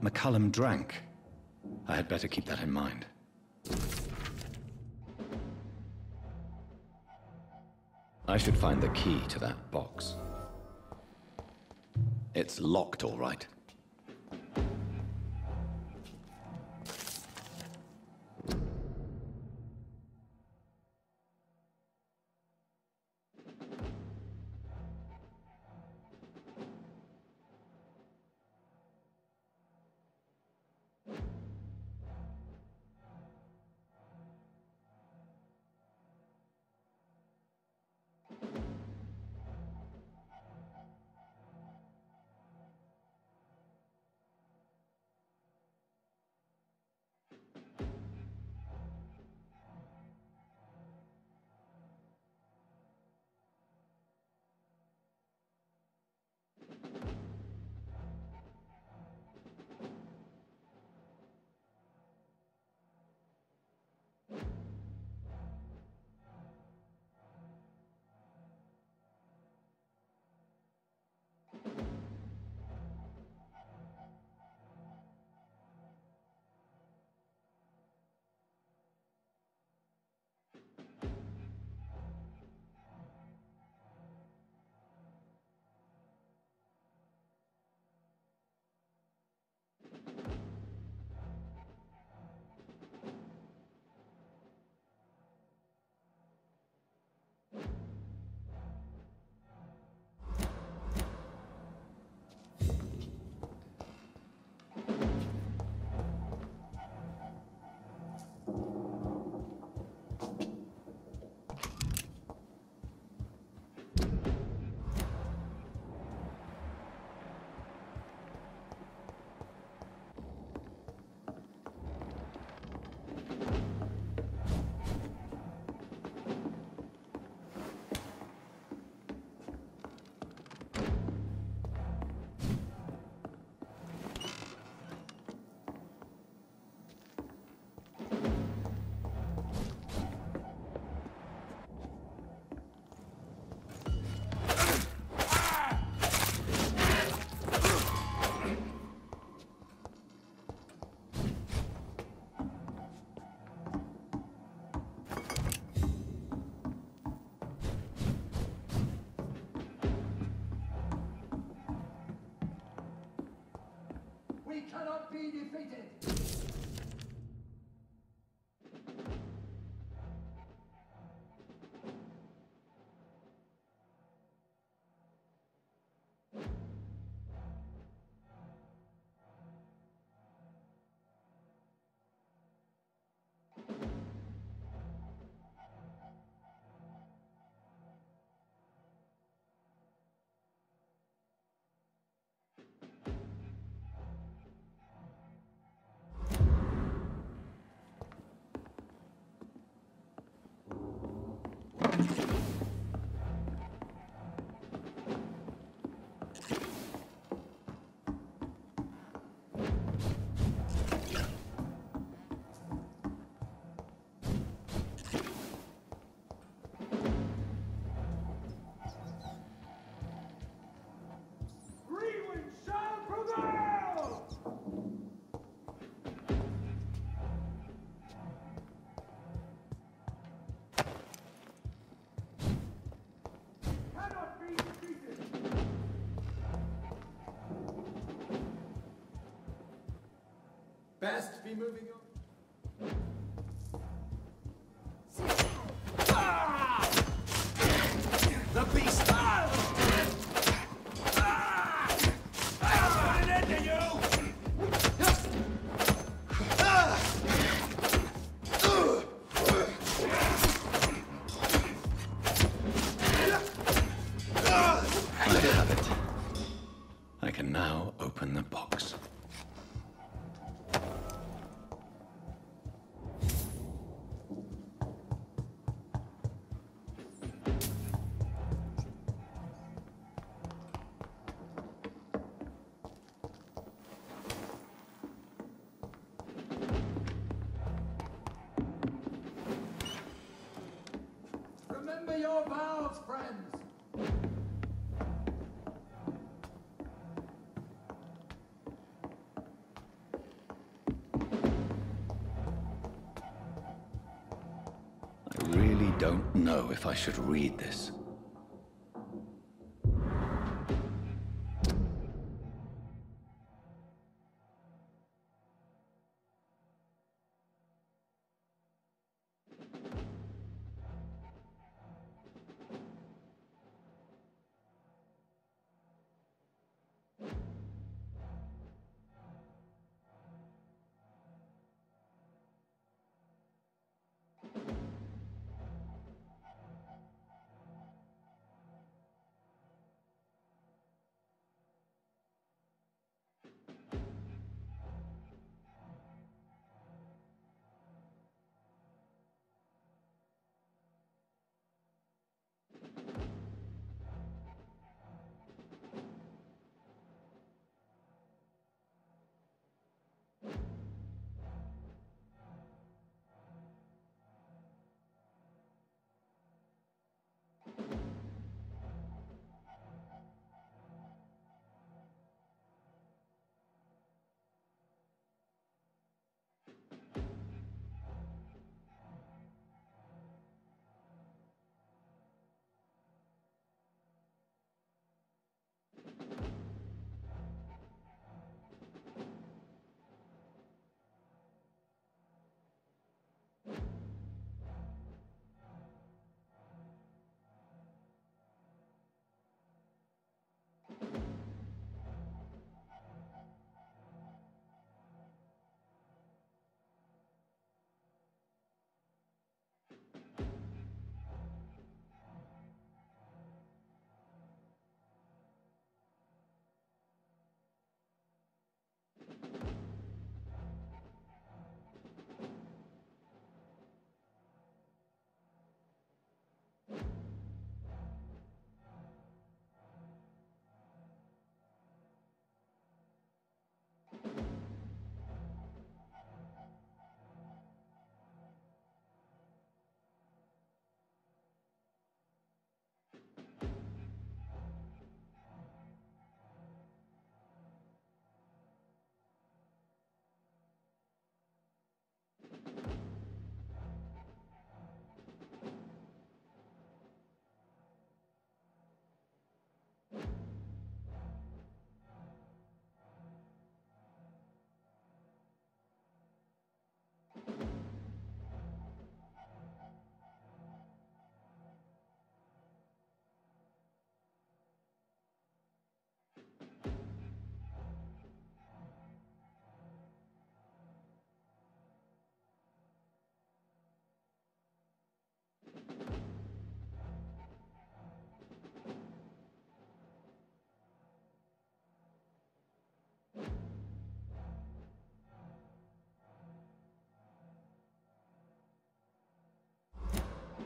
McCullum drank. I had better keep that in mind. I should find the key to that box. It's locked, all right. We cannot be defeated! Best be moving on. The beast! I'll put it into you! I have it. I can now open the box. Remember your vows, friends! don't know if I should read this.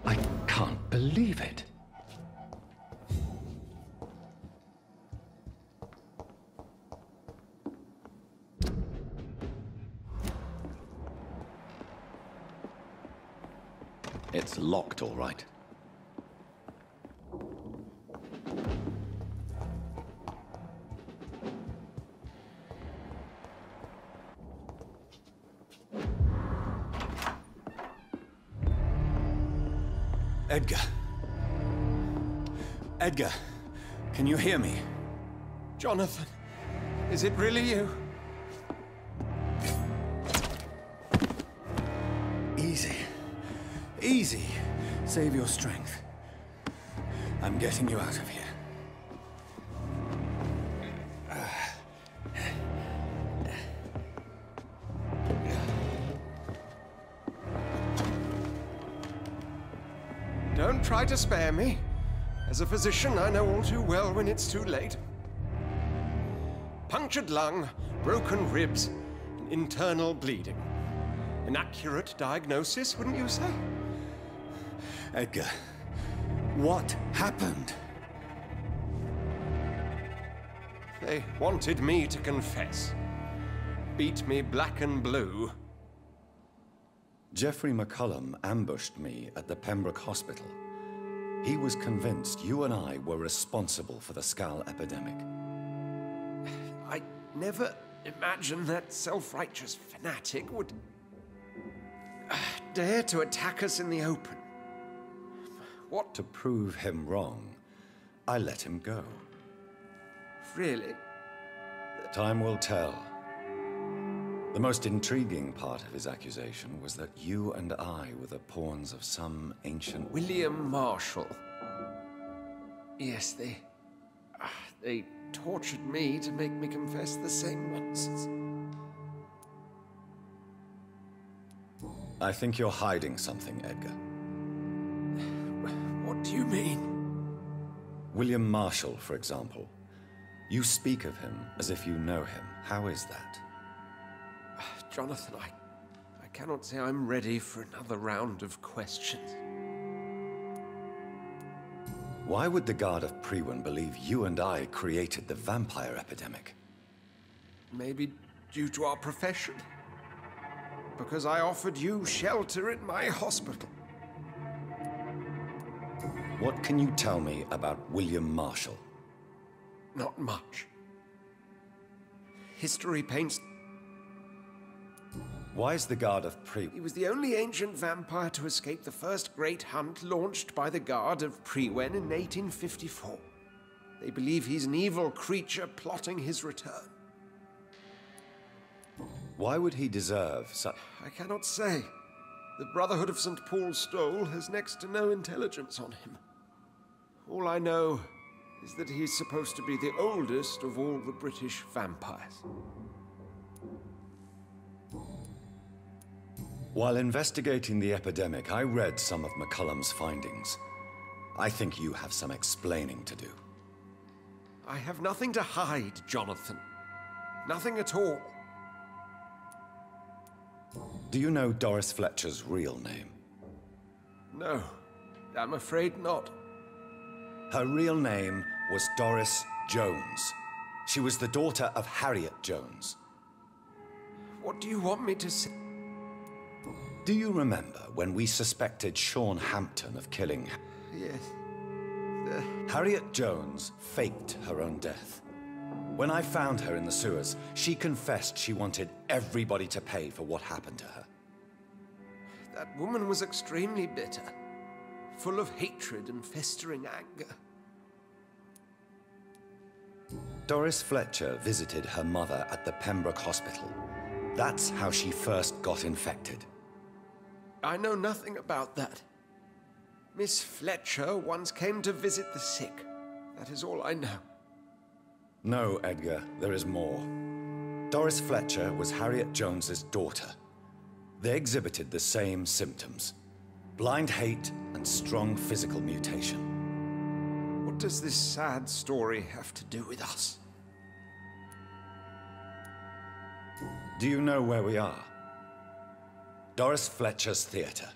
I can't believe it. It's locked, all right. Edgar. Edgar, can you hear me? Jonathan, is it really you? Easy. Easy. Save your strength. I'm getting you out of here. Don't try to spare me. As a physician, I know all too well when it's too late. Punctured lung, broken ribs, and internal bleeding. An accurate diagnosis, wouldn't you say? Edgar, what happened? They wanted me to confess. Beat me black and blue. Jeffrey McCullum ambushed me at the Pembroke Hospital. He was convinced you and I were responsible for the Skal epidemic. I never imagined that self-righteous fanatic would dare to attack us in the open. What? To prove him wrong, I let him go. Really? Time will tell. The most intriguing part of his accusation was that you and I were the pawns of some ancient... William Marshall. Yes, they tortured me to make me confess the same nonsense. I think you're hiding something, Edgar. What do you mean? William Marshall, for example. You speak of him as if you know him. How is that? Jonathan, I cannot say I'm ready for another round of questions. Why would the Guard of Priwen believe you and I created the vampire epidemic? Maybe due to our profession. Because I offered you shelter in my hospital. What can you tell me about William Marshall? Not much. History paints... Why is the Guard of Priwen... He was the only ancient vampire to escape the first great hunt launched by the Guard of Priwen in 1854. They believe he's an evil creature plotting his return. Why would he deserve such... I cannot say. The Brotherhood of St. Paul's Stole has next to no intelligence on him. All I know is that he's supposed to be the oldest of all the British vampires. While investigating the epidemic, I read some of McCullum's findings. I think you have some explaining to do. I have nothing to hide, Jonathan. Nothing at all. Do you know Doris Fletcher's real name? No, I'm afraid not. Her real name was Doris Jones. She was the daughter of Harriet Jones. What do you want me to say? Do you remember when we suspected Sean Hampton of killing... Yes. Harriet Jones faked her own death. When I found her in the sewers, she confessed she wanted everybody to pay for what happened to her. That woman was extremely bitter, full of hatred and festering anger. Doris Fletcher visited her mother at the Pembroke Hospital. That's how she first got infected. I know nothing about that. Miss Fletcher once came to visit the sick. That is all I know. No, Edgar, there is more. Doris Fletcher was Harriet Jones's daughter. They exhibited the same symptoms: blind hate and strong physical mutation. What does this sad story have to do with us? Do you know where we are? Doris Fletcher's theater.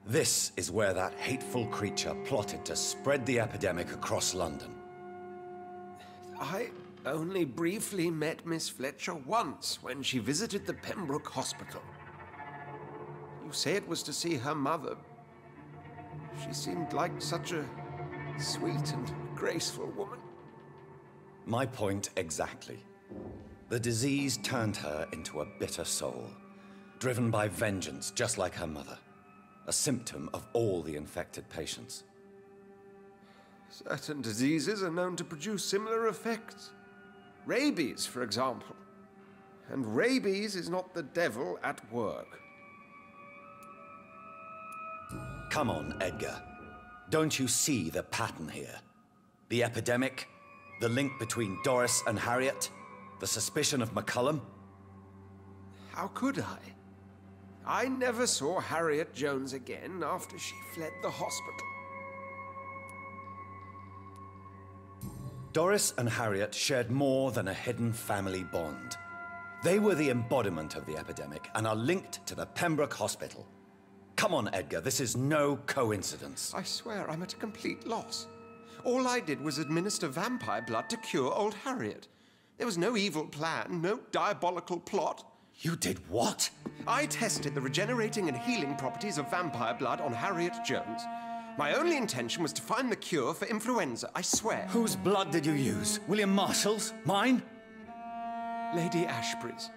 This is where that hateful creature plotted to spread the epidemic across London. I only briefly met Miss Fletcher once when she visited the Pembroke Hospital. You say it was to see her mother. She seemed like such a sweet and graceful woman. My point exactly. The disease turned her into a bitter soul, driven by vengeance just like her mother. A symptom of all the infected patients. Certain diseases are known to produce similar effects. Rabies, for example. And rabies is not the devil at work. Come on, Edgar. Don't you see the pattern here? The epidemic, the link between Doris and Harriet, the suspicion of McCullum? How could I? I never saw Harriet Jones again after she fled the hospital. Doris and Harriet shared more than a hidden family bond. They were the embodiment of the epidemic and are linked to the Pembroke Hospital. Come on, Edgar, this is no coincidence. I swear I'm at a complete loss. All I did was administer vampire blood to cure old Harriet. There was no evil plan, no diabolical plot. You did what? I tested the regenerating and healing properties of vampire blood on Harriet Jones. My only intention was to find the cure for influenza, I swear. Whose blood did you use? William Marshall's? Mine? Lady Ashbury's.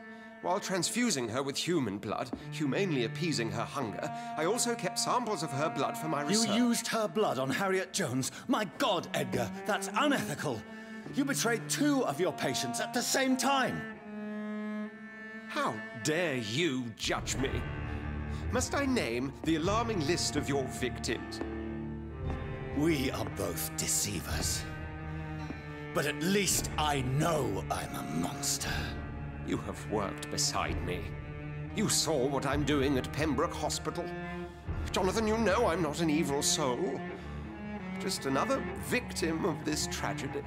While transfusing her with human blood, humanely appeasing her hunger, I also kept samples of her blood for my research. You used her blood on Harriet Jones? My God, Edgar, that's unethical. You betrayed 2 of your patients at the same time. How dare you judge me? Must I name the alarming list of your victims? We are both deceivers. But at least I know I'm a monster. You have worked beside me. You saw what I'm doing at Pembroke Hospital. Jonathan, you know I'm not an evil soul. Just another victim of this tragedy.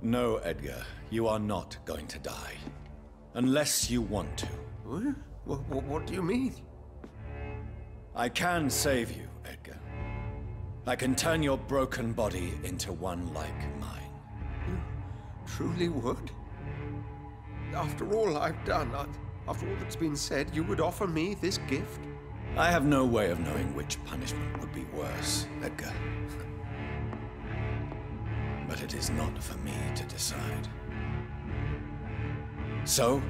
No, Edgar, you are not going to die. Unless you want to. What do you mean? I can save you, Edgar. I can turn your broken body into one like mine. You truly would? After all I've done, after all that's been said, you would offer me this gift? I have no way of knowing which punishment would be worse, Edgar. But it is not for me to decide. So?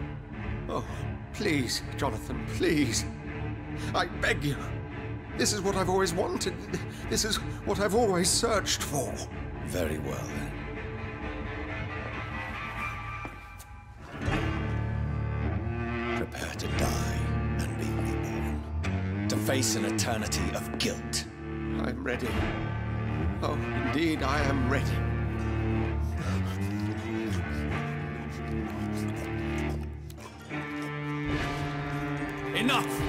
Oh, please, Jonathan, please. I beg you. This is what I've always wanted. This is what I've always searched for. Very well, then. Prepare to die and be reborn. To face an eternity of guilt. I'm ready. Oh, indeed, I am ready. Enough!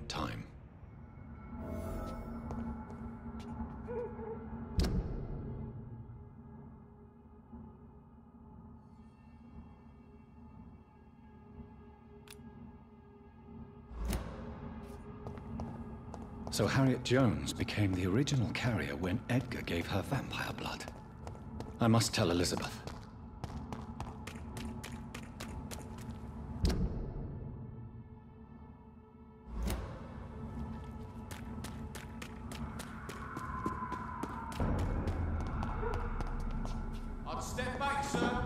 Time. So Harriet Jones became the original carrier when Edgar gave her vampire blood. I must tell Elizabeth. I'd step back, sir.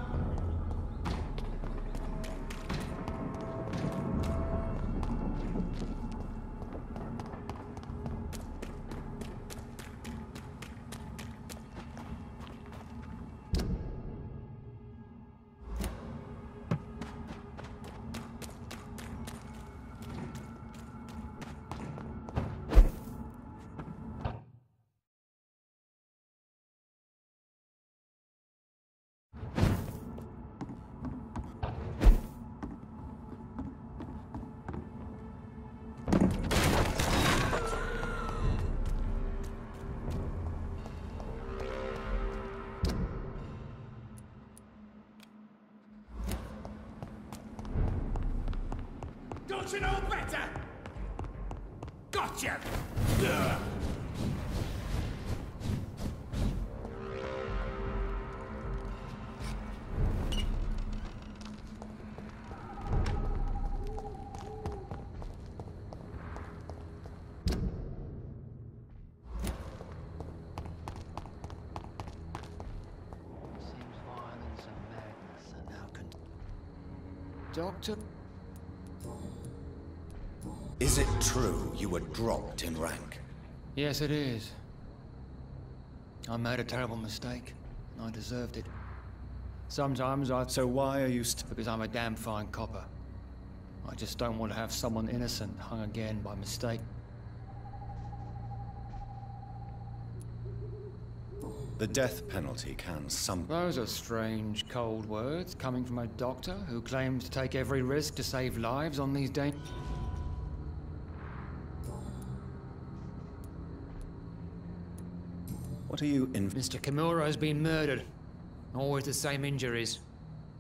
Don't you know better? Gotcha! Ugh. Doctor? Is it true you were dropped in rank? Yes, it is. I made a terrible mistake. I deserved it. Sometimes I... So why are you Because I'm a damn fine copper. I just don't want to have someone innocent hung again by mistake. The death penalty can Those are strange, cold words coming from a doctor who claims to take every risk to save lives on these days. What are you in... Mr. Kimura's been murdered. Always the same injuries.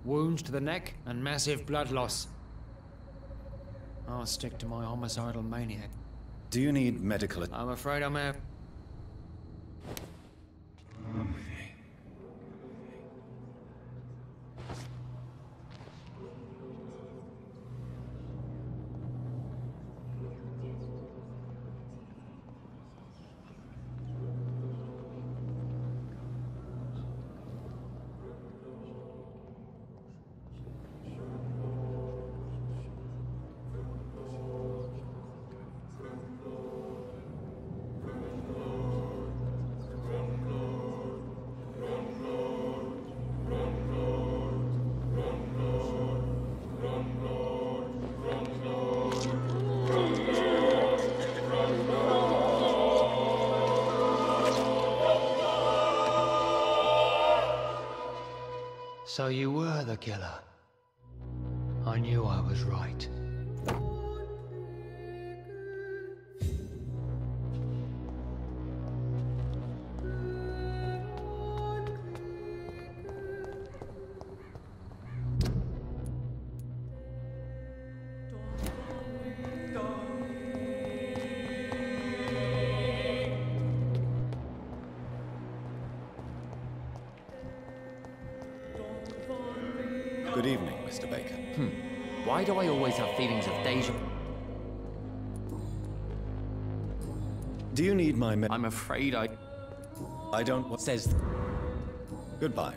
Wounds to the neck and massive blood loss. I'll stick to my homicidal maniac. Do you need medical... I'm afraid I'm out. So you were the killer. I knew I was right. Good evening, Mr. Baker. Why do I always have feelings of deja? Do you need my I'm afraid I... I don't... Says... Goodbye.